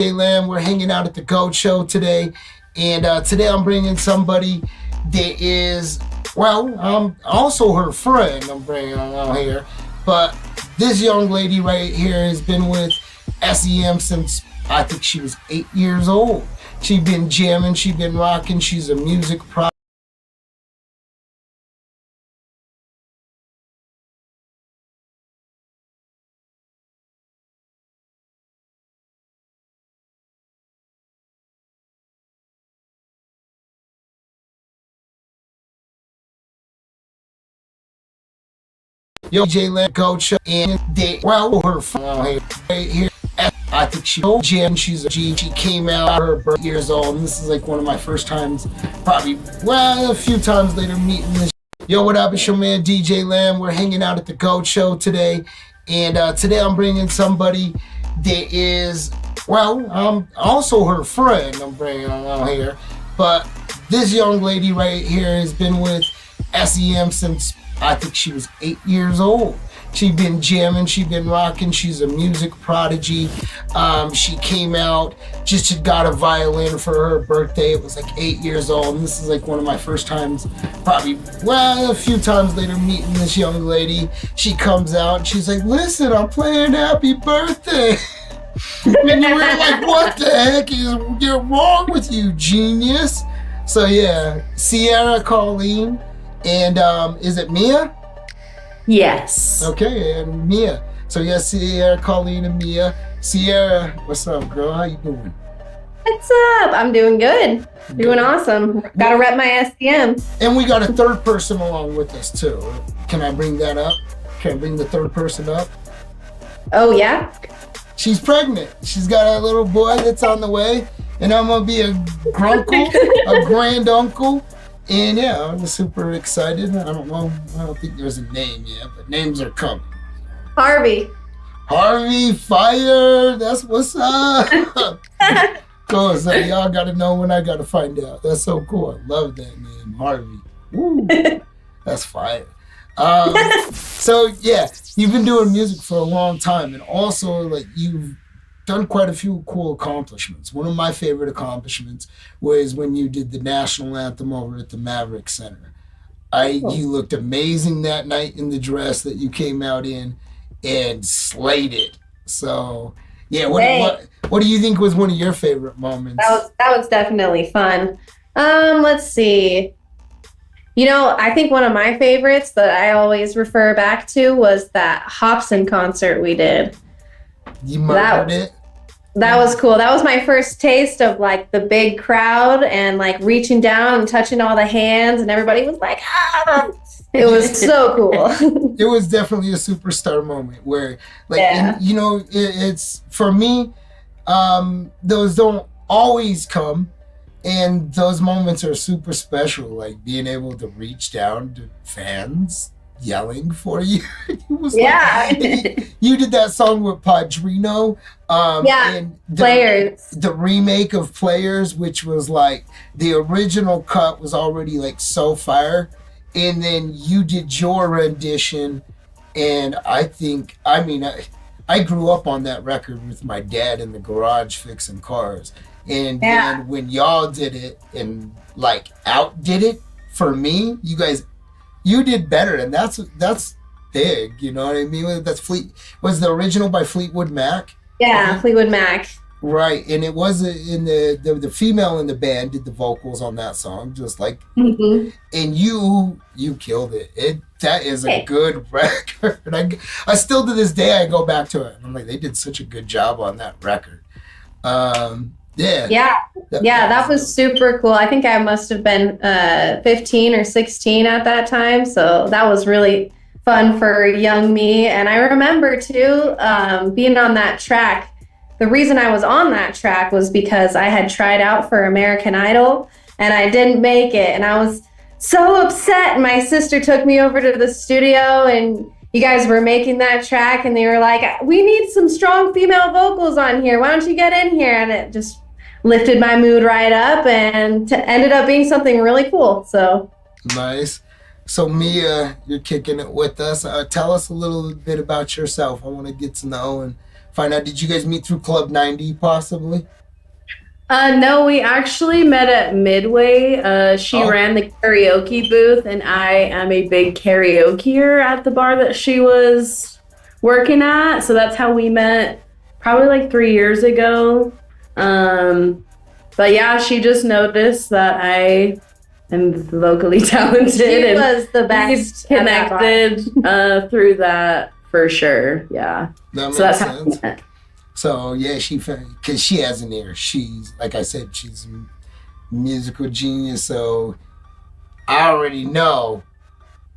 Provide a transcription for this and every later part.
Lamb. We're hanging out at the GOAT Show today, and today I'm bringing somebody that is, well, I'm also her friend. I'm bringing on here, but this young lady right here has been with SEM since I think she was 8 years old. She's been jamming, she's been rocking. She's a music pro. Yo, Lamb GOAT Show, and they, well, her friend right here. I think she's a G. She came out her birth years old, and this is like one of my first times, probably, well, a few times later meeting this. Yo, what up? It's your man DJ Lamb. We're hanging out at the GOAT Show today, and today I'm bringing somebody that is, well, I'm also her friend. I'm bringing on here, but this young lady right here has been with SEM since I think she was 8 years old. She's been jamming, she's been rocking. She's a music prodigy. She came out, just got a violin for her birthday. It was like 8 years old, and this is like one of my first times, probably, well, a few times later meeting this young lady. She comes out and she's like, "Listen, I'm playing Happy Birthday." And you were like, "What the heck is wrong with you, genius?" So yeah, Sierra, Colleen, and is it Mia? Yes. Okay, and Mia. So yeah, Sierra, Colleen, and Mia. Sierra, what's up, girl? How you doing? What's up? I'm doing good. Doing awesome. Gotta rep my SEM. And we got a third person along with us too. Can I bring that up? Can I bring the third person up? Oh yeah? She's pregnant. She's got a little boy that's on the way, and I'm gonna be a grunkle, a grand uncle. And yeah, I'm super excited. I don't think there's a name yet, but names are coming. Harvey. Harvey, fire! That's what's up. Cool. So y'all gotta know when I gotta find out. That's so cool. I love that name, Harvey. Woo. That's fire. So yeah, you've been doing music for a long time, and also like you've done quite a few cool accomplishments. One of my favorite accomplishments was when you did the national anthem over at the Maverick Center. You looked amazing that night in the dress that you came out in and slayed it. So yeah, what do you think was one of your favorite moments? That was definitely fun. Let's see. You know, I think one of my favorites that I always refer back to was that Hobson concert we did. You murdered it? That was cool. That was my first taste of like the big crowd and like reaching down and touching all the hands, and everybody was like, "Ah!" It was so cool. It was definitely a superstar moment where, like, Yeah. and, you know, it's for me. Those don't always come, and those moments are super special. Like being able to reach down to fans yelling for you. It was like, you did that song with Padrino. And Players. The remake of Players, which was like the original cut was already like so fire, and then you did your rendition, and I grew up on that record with my dad in the garage fixing cars, and then when y'all did it and like outdid it for me, you did better, and that's big, you know what I mean? Was the original by Fleetwood Mac? Yeah, Fleetwood Mac. Right, and it was in the female in the band did the vocals on that song, just like, and you killed it. That is a good record. I still to this day I go back to it, and I'm like, they did such a good job on that record. That was super cool. I think I must have been 15 or 16 at that time, so that was really fun for young me. And I remember too being on that track. The reason I was on that track was because I had tried out for American Idol and I didn't make it, and I was so upset. My sister took me over to the studio, and you guys were making that track, and they were like, "We need some strong female vocals on here. Why don't you get in here?" And it just lifted my mood right up, and ended up being something really cool. So nice. So Mia, you're kicking it with us. Tell us a little bit about yourself. I want to get to know and find out. Did you guys meet through Club 90 possibly? No, we actually met at Midway. She ran the karaoke booth, and I am a big karaokeer at the bar that she was working at. So that's how we met, probably like 3 years ago. But yeah, she just noticed that I am vocally talented. She was the best. Connected through that for sure. Yeah. That So makes that's how we sense. met. So yeah, because she has an ear. She's, like I said, she's a musical genius. So I already know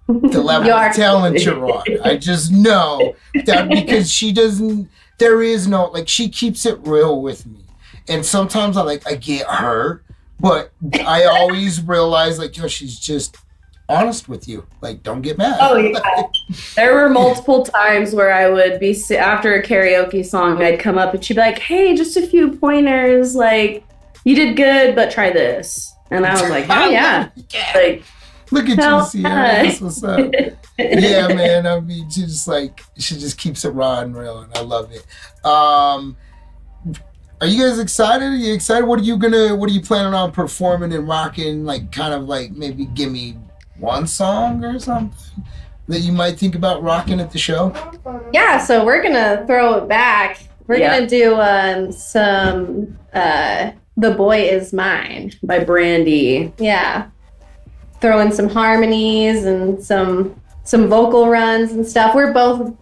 the level of talent you're on. I just know that because she doesn't. There is no, like, she keeps it real with me, and sometimes I get hurt, but I always realize, like, yo, she's just honest with you. Like, don't get mad. Oh yeah. There were multiple times where I would be after a karaoke song, I'd come up and she'd be like, "Hey, just a few pointers. Like, you did good, but try this." And I was like, "Oh yeah." Like, look at hell you, Sierra. That's what's up. Yeah, man. I mean, she just keeps it raw and real, and I love it. Are you guys excited? Are you excited? What are you planning on performing and rocking? Like, kind of like maybe give me one song or something that you might think about rocking at the show? Yeah, so we're gonna throw it back. We're gonna do some "The Boy Is Mine" by Brandy. Yeah, throw in some harmonies and some vocal runs and stuff. We're both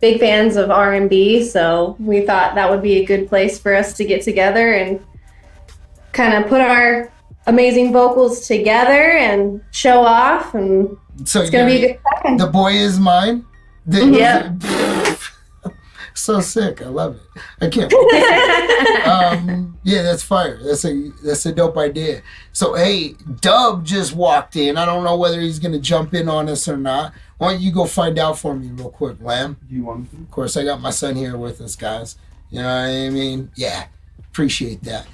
big fans of R&B, so we thought that would be a good place for us to get together and kind of put our amazing vocals together and show off, and So it's gonna be a good time. The Boy Is Mine. Yeah. So sick. I love it. I can't wait. Yeah, that's fire. That's a dope idea. So hey, Dub just walked in. I don't know whether he's gonna jump in on us or not. Why don't you go find out for me real quick, Lamb? Do you want to? Of course, I got my son here with us, guys. You know what I mean? Yeah, appreciate that.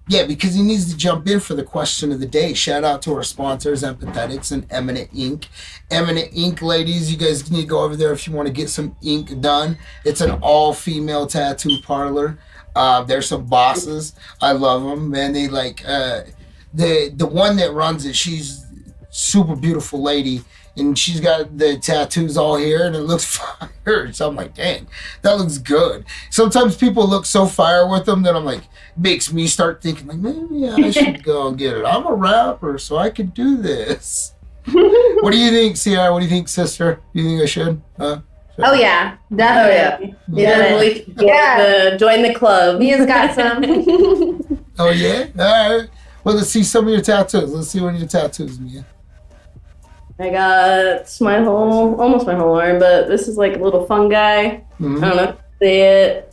Yeah, because he needs to jump in for the question of the day. Shout out to our sponsors, Empathetics and Eminent Ink. Eminent Ink, ladies, you guys need to go over there if you want to get some ink done. It's an all-female tattoo parlor. They're some bosses. I love them, man. They like the one that runs it. She's super beautiful lady, and she's got the tattoos all here, and it looks fire. So I'm like, dang, that looks good. Sometimes people look so fire with them that I'm like, makes me start thinking like, maybe I should go get it. I'm a rapper, so I could do this. What do you think, Sierra? What do you think, sister? Do you think I should? Oh yeah, definitely. Join the club. He has got some. Oh yeah? All right. Well, let's see some of your tattoos. Let's see one of your tattoos, Mia. I got almost my whole arm, but this is like a little fungi. Mm-hmm. I don't know if you see it.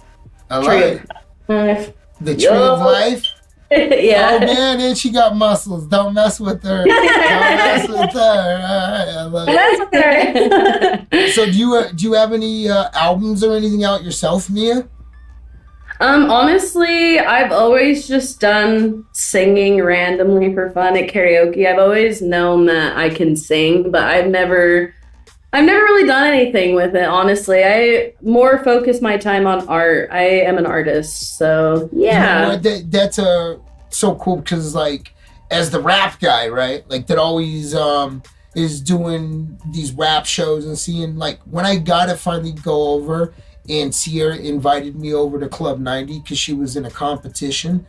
I like it. The tree of life? Yeah. Oh man, and she got muscles. Don't mess with her. Don't mess with her. All right, I love it. So do you have any albums or anything out yourself, Mia? Honestly, I've always just done singing randomly for fun at karaoke. I've always known that I can sing, but I've never really done anything with it, honestly. I more focus my time on art. I am an artist, so yeah. You know, that's so cool because, like, as the rap guy, right? Like, that always is doing these rap shows and seeing, like, when I got to finally go over and Sierra invited me over to Club 90 because she was in a competition.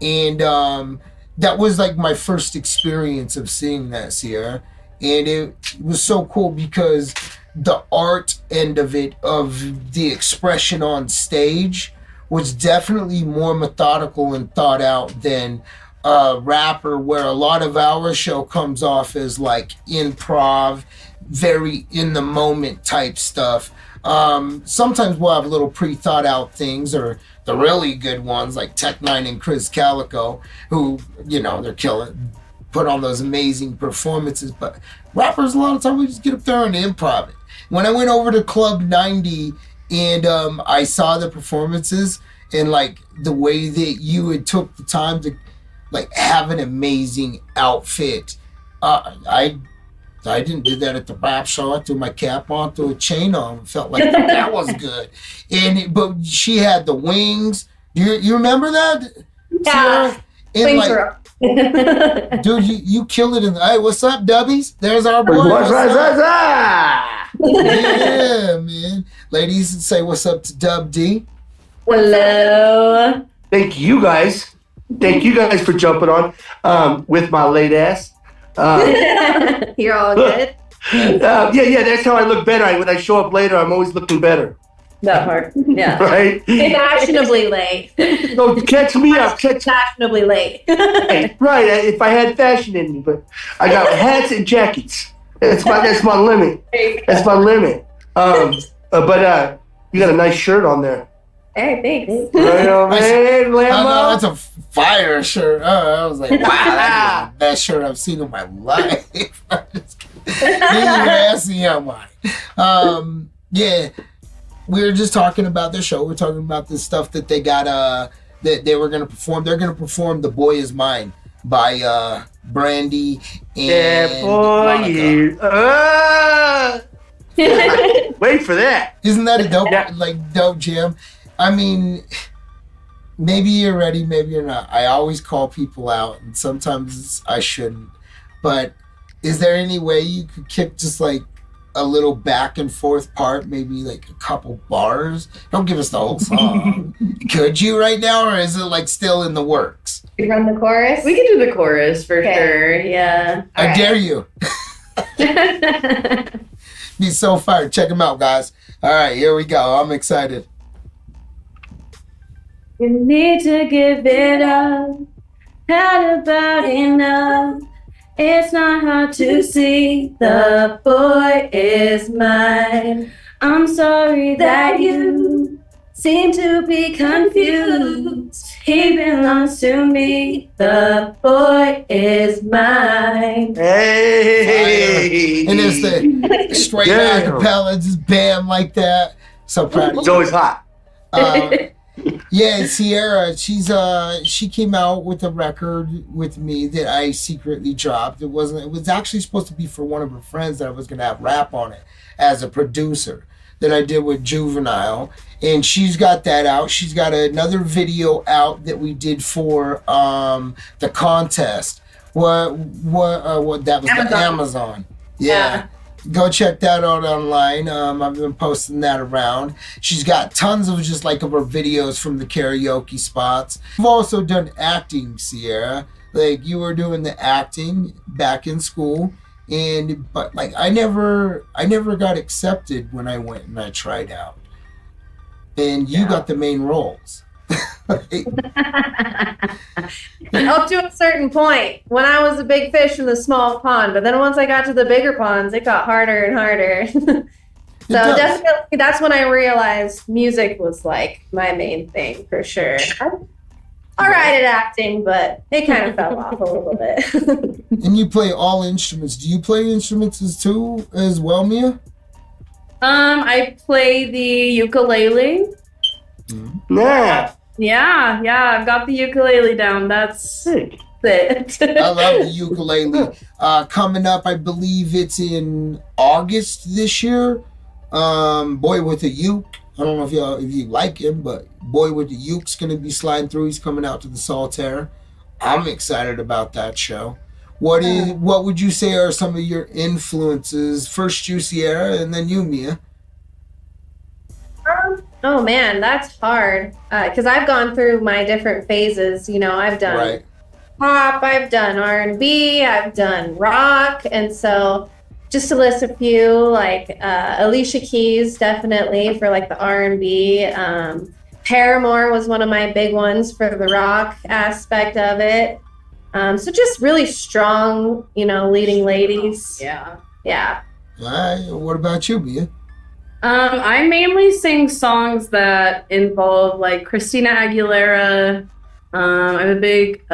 And that was, like, my first experience of seeing that, Sierra. And it was so cool because the art end of it, of the expression on stage, was definitely more methodical and thought out than a rapper, where a lot of our show comes off as like improv, very in the moment type stuff. Sometimes we'll have little pre-thought out things, or the really good ones like Tech Nine and Chris Calico, who, you know, they're killing, put on those amazing performances. But rappers, a lot of times we just get up there and improv it. When I went over to Club 90 and I saw the performances and like the way that you had took the time to like have an amazing outfit, I I didn't do that at the rap show. I threw my cap on, threw a chain on. Felt like that was good. But she had the wings. You remember that? Yeah. Sarah? And like, dude, you killed it. Hey, what's up, Dubbies? There's our boy. What's Yeah, man. Ladies, say what's up to Dub D. Hello. Thank you guys. Thank you guys for jumping on with my late ass. You're all good. Yeah, that's how I look better. When I show up later, I'm always looking better. That part. Yeah. Right? Fashionably late. No, catch me up. Fashionably late. Right, if I had fashion in me, but I got hats and jackets. That's my limit. That's my limit. But you got a nice shirt on there. Hey, thanks. Right on, man, Lambo. That's a fire shirt. I was like, wow, that is the best shirt I've seen in my life. I'm just kidding. Yeah, we were just talking about their show. We're talking about the stuff that they got, that they were going to perform. They're going to perform The Boy Is Mine by Brandy and Monica. Wait for that. Isn't that a dope jam? I mean, maybe you're ready, maybe you're not. I always call people out, and sometimes I shouldn't. But is there any way you could kick just like a little back and forth part, maybe like a couple bars? Don't give us the whole song. Could you right now, or is it like still in the works? You run the chorus? We can do the chorus for sure. Yeah. I dare you. Be so fired. Check them out, guys. All right, here we go. I'm excited. You need to give it up. Had about enough. It's not hard to see the boy is mine. I'm sorry that you seem to be confused. He belongs to me. The boy is mine. Hey. And it's the straight acapella, just bam like that. So proud of you. It's always hot. Yeah, Sierra, she came out with a record with me that I secretly dropped. It was actually supposed to be for one of her friends that I was gonna have rap on it as a producer that I did with Juvenile. And she's got that out. She's got another video out that we did for the contest. What that was Amazon. The Amazon. Yeah. Go check that out online. I've been posting that around. She's got tons of just like of her videos from the karaoke spots. You've also done acting, Sierra. Like you were doing the acting back in school, but like I never got accepted when I went and I tried out. And you got the main roles. Up to a certain point, when I was a big fish in the small pond, but then once I got to the bigger ponds, it got harder and harder. So definitely, that's when I realized music was like my main thing for sure. I'm all right at acting, but it kind of fell off a little bit. And you play all instruments. Do you play instruments as well, Mia? I play the ukulele. Yeah. Yeah, I've got the ukulele down. That's sick. It. I love the ukulele. Coming up, I believe it's in August this year. Boy with a Uke. I don't know if you like him, but Boy with the Uke's gonna be sliding through. He's coming out to the Solitaire. I'm excited about that show. What would you say are some of your influences? First you, Sierra, and then you, Mia. Oh man, that's hard. Because I've gone through my different phases. You know, I've done pop, I've done R&B, I've done rock, and so just to list a few, like Alicia Keys, definitely for like the R&B. Paramore was one of my big ones for the rock aspect of it. So just really strong, leading ladies. Yeah. All right. What about you, Mia? I mainly sing songs that involve like Christina Aguilera. I'm a big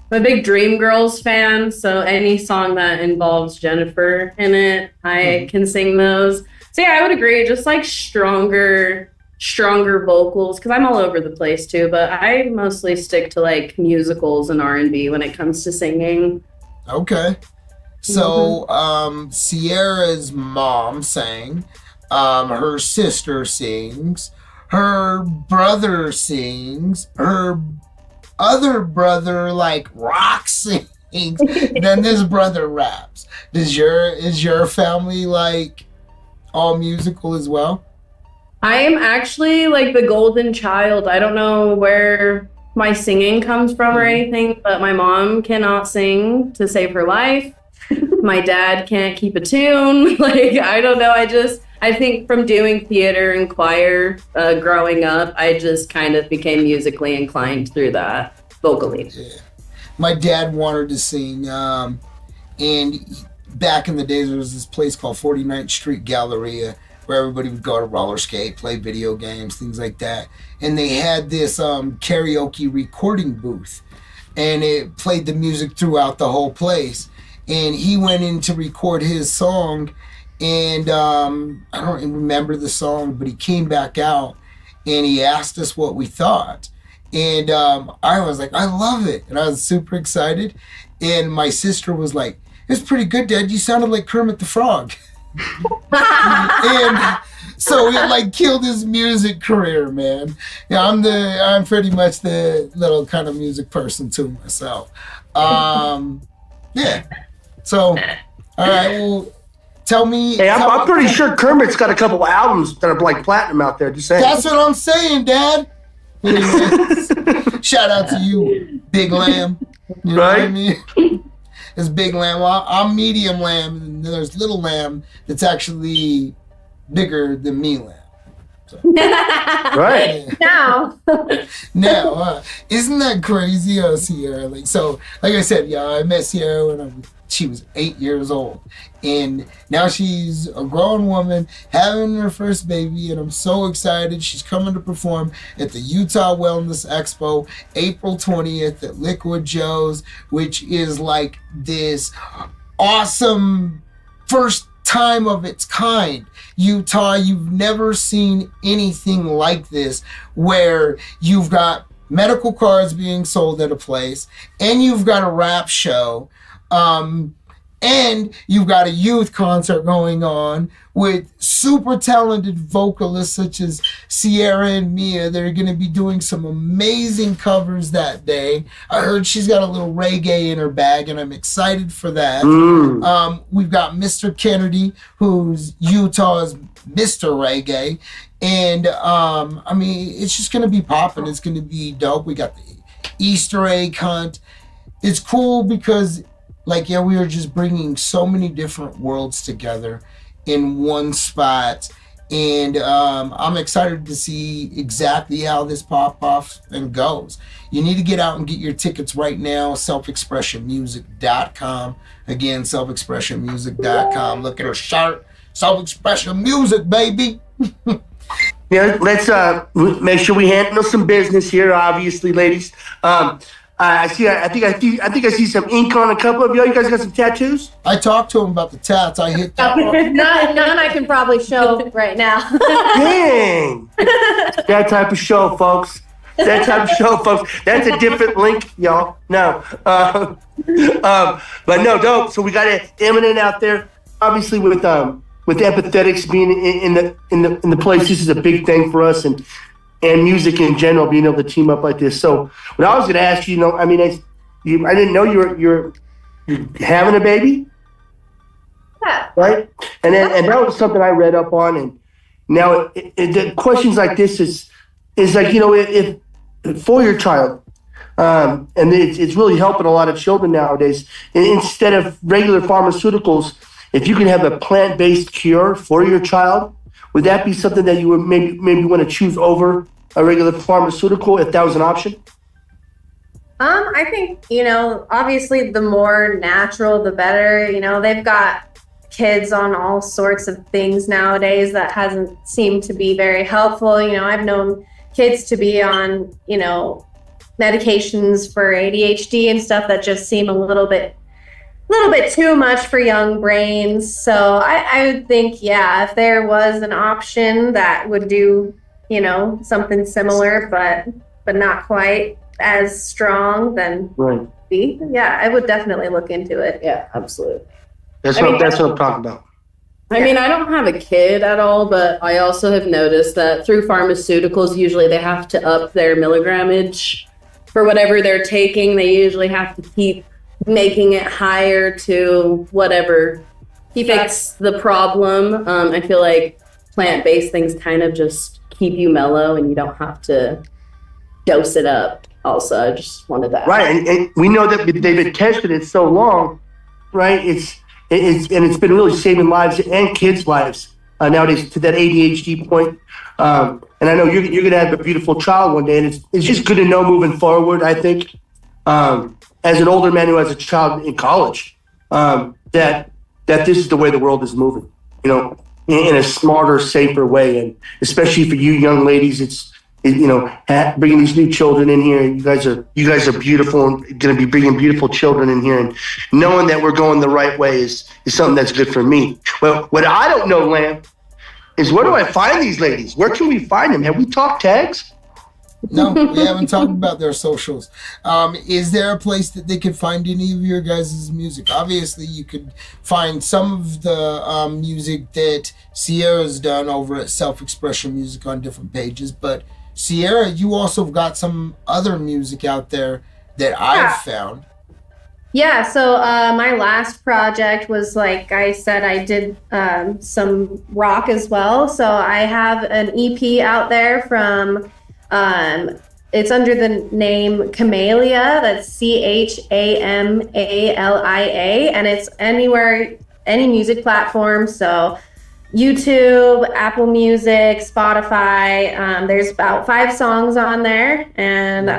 Dreamgirls fan, so any song that involves Jennifer in it, I can sing those. So yeah, I would agree. Just like stronger vocals, because I'm all over the place too. But I mostly stick to like musicals and R&B when it comes to singing. Okay. So Sierra's mom sang, her sister sings, her brother sings, her other brother like rock sings, then this brother raps. Is your family like all musical as well? I am actually like the golden child. I don't know where my singing comes from or anything, but my mom cannot sing to save her life. My dad can't keep a tune. Like, I don't know. I think from doing theater and choir growing up, I just kind of became musically inclined through that vocally. Yeah. My dad wanted to sing, and back in the days, there was this place called 49th Street Galleria where everybody would go to roller skate, play video games, things like that. And they had this karaoke recording booth, and it played the music throughout the whole place. And he went in to record his song, and I don't even remember the song, but he came back out and he asked us what we thought. And I was like, I love it. And I was super excited. And my sister was like, it's pretty good, Dad. You sounded like Kermit the Frog. And so it like killed his music career, man. Yeah, I'm pretty much the little kind of music person too myself. Yeah. So, all right. Well, tell me. Hey, I'm pretty sure Kermit's got a couple of albums that are like platinum out there. Just saying. That's what I'm saying, Dad. Anyways, shout out to you, Big Lamb. You know what I mean? It's Big Lamb. Well, I'm Medium Lamb, and there's Little Lamb that's actually bigger than me, Lamb. So. Right. Now. Now, isn't that crazy? Sierra. Like I said, I met Sierra when she was 8 years old, and now she's a grown woman having her first baby, and I'm so excited. She's coming to perform at the Utah Wellness Expo April 20th at Liquid Joe's, which is like this awesome first time of its kind. Utah, you've never seen anything like this, where you've got medical cards being sold at a place, and you've got a rap show, and you've got a youth concert going on with super talented vocalists such as Sierra and Mia. They're going to be doing some amazing covers that day. I heard she's got a little reggae in her bag, and I'm excited for that. We've got Mr. Kennedy, who's Utah's Mr. Reggae. And, I mean, it's just going to be popping. It's going to be dope. We got the Easter egg hunt. It's cool because, we are just bringing so many different worlds together in one spot. And I'm excited to see exactly how this pop-off and goes. You need to get out and get your tickets right now, selfexpressionmusic.com. Again, selfexpressionmusic.com. Look at her shirt. Self-expression music, baby. Yeah, let's make sure we handle some business here, obviously, ladies. I think I see some ink on a couple of y'all. You guys got some tattoos? I talked to him about the tats. I hit that one. None I can probably show right now. Dang. That type of show, folks. That's a different link, y'all. No. But no, dope. So we got Eminem out there. Obviously with Empathetics being in the place, this is a big thing for us, and music in general, being able to team up like this. So what I was going to ask you, I didn't know you're having a baby. Yeah. Right? And that was something I read up on, and now the questions like this is like, if for your child, and it's really helping a lot of children nowadays. Instead of regular pharmaceuticals, if you can have a plant-based cure for your child, would that be something that you would maybe want to choose over a regular pharmaceutical if that was an option? I think, obviously the more natural, the better. They've got kids on all sorts of things nowadays that hasn't seemed to be very helpful. I've known kids to be on, medications for ADHD and stuff that just seem a little bit too much for young brains. So I would think, if there was an option that would do, something similar, but not quite as strong, then right. I would definitely look into it. Yeah, absolutely. That's I what mean, that's what I'm talking about. I mean, I don't have a kid at all, but I also have noticed that through pharmaceuticals, usually they have to up their milligrammage for whatever they're taking. They usually have to keep making it higher to whatever fix the problem. I feel like plant-based things kind of just keep you mellow and you don't have to dose it up. Also, I just wanted that. Right, and we know that they've been tested it so long, right? It's been really saving lives and kids' lives nowadays to that ADHD point. And I know you're going to have a beautiful child one day, and it's just good to know moving forward, I think, as an older man who has a child in college, that this is the way the world is moving, you know, in a smarter, safer way. And especially for you young ladies, it's, you know, bringing these new children in here. You guys are beautiful and going to be bringing beautiful children in here. And knowing that we're going the right way is something that's good for me. Well, what I don't know, Lamb, is where do I find these ladies? Where can we find them? Have we talked tags? No, we haven't talked about their socials. Is there a place that they could find any of your guys' music? Obviously, you could find some of the music that Sierra's done over at Self-Expression Music on different pages, but Sierra, you also got some other music out there that I've found. Yeah, so my last project was, like I said, I did some rock as well. So I have an EP out there from, it's under the name Camellia, that's CHAMALIA, and it's anywhere, any music platform. So YouTube, Apple Music, Spotify. There's about 5 songs on there, and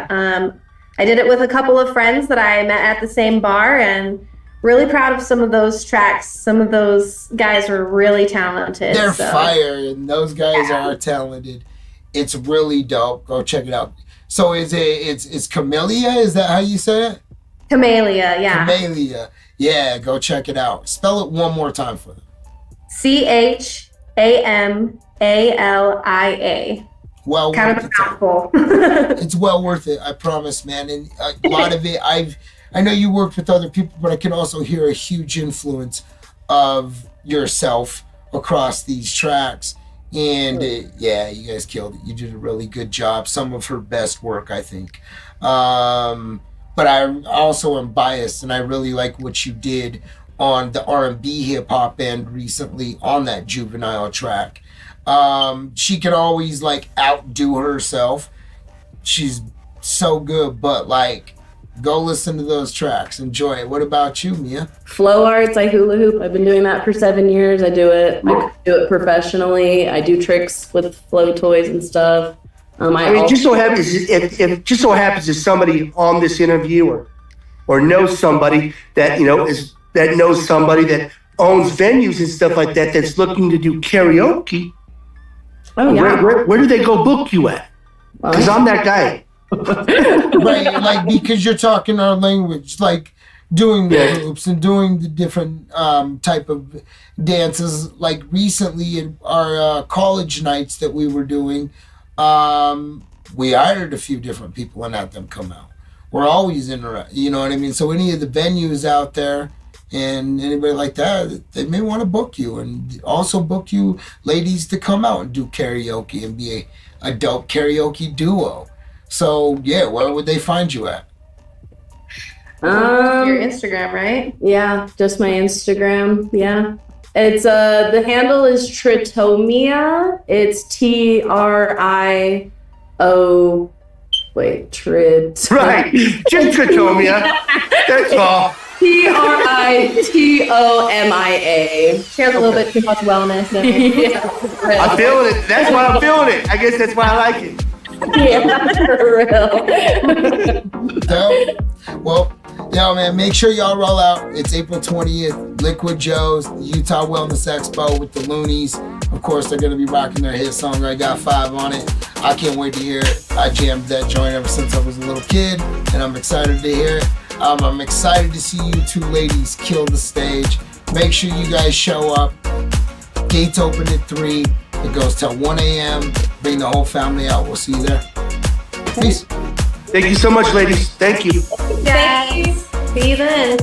I did it with a couple of friends that I met at the same bar, and really proud of some of those tracks. Some of those guys were really talented. They're fire, and those guys are talented. It's really dope. Go check it out. So it's Camellia? Is that how you say it? Camellia, yeah. Camellia. Yeah, go check it out. Spell it one more time for them. CHAMALIA. Well, kind of a mouthful. It's well worth it, I promise, man. And a lot of it, I know you worked with other people, but I can also hear a huge influence of yourself across these tracks. And yeah, you guys killed it. You did a really good job. Some of her best work, I think. But I also am biased, and I really like what you did on the R&B hip hop end recently on that Juvenile track. She can always like outdo herself. She's so good, but like, go listen to those tracks. Enjoy it. What about you, Mia? Flow arts, I hula hoop. I've been doing that for 7 years. I do it professionally. I do tricks with flow toys and stuff. It just so happens if somebody on this interview or knows somebody that, you know, that knows somebody that owns venues and stuff like that that's looking to do karaoke. Oh, yeah. Where do they go book you at? Because I'm that guy. Right, like, because you're talking our language, like doing the hoops and doing the different type of dances. Like recently at our college nights that we were doing, we hired a few different people and had them come out. We're always interested, you know what I mean? So any of the venues out there and anybody like that, they may want to book you, and also book you ladies to come out and do karaoke and be a dope karaoke duo. So yeah, where would they find you at? Your Instagram, right? Yeah, just my Instagram. Yeah. It's the handle is Tritomia. It's TRIO. Wait, Trid. Right. Just Tritomia. That's all. TRITOMIA. She has a little bit too much wellness in it. Yeah. I'm feeling it. That's why I'm feeling it. I guess that's why I like it. Yeah, for real. Dope. Well, yo, man, make sure y'all roll out. It's April 20th, Liquid Joe's, the Utah Wellness Expo with the Luniz. Of course, they're going to be rocking their hit song, I Got 5 on it. I can't wait to hear it. I jammed that joint ever since I was a little kid, and I'm excited to hear it. I'm excited to see you two ladies kill the stage. Make sure you guys show up. Gates open at 3. It goes till 1 a.m. Bring the whole family out. We'll see you there. Peace. Thank you so much, ladies. Thank you. Guys, see you then.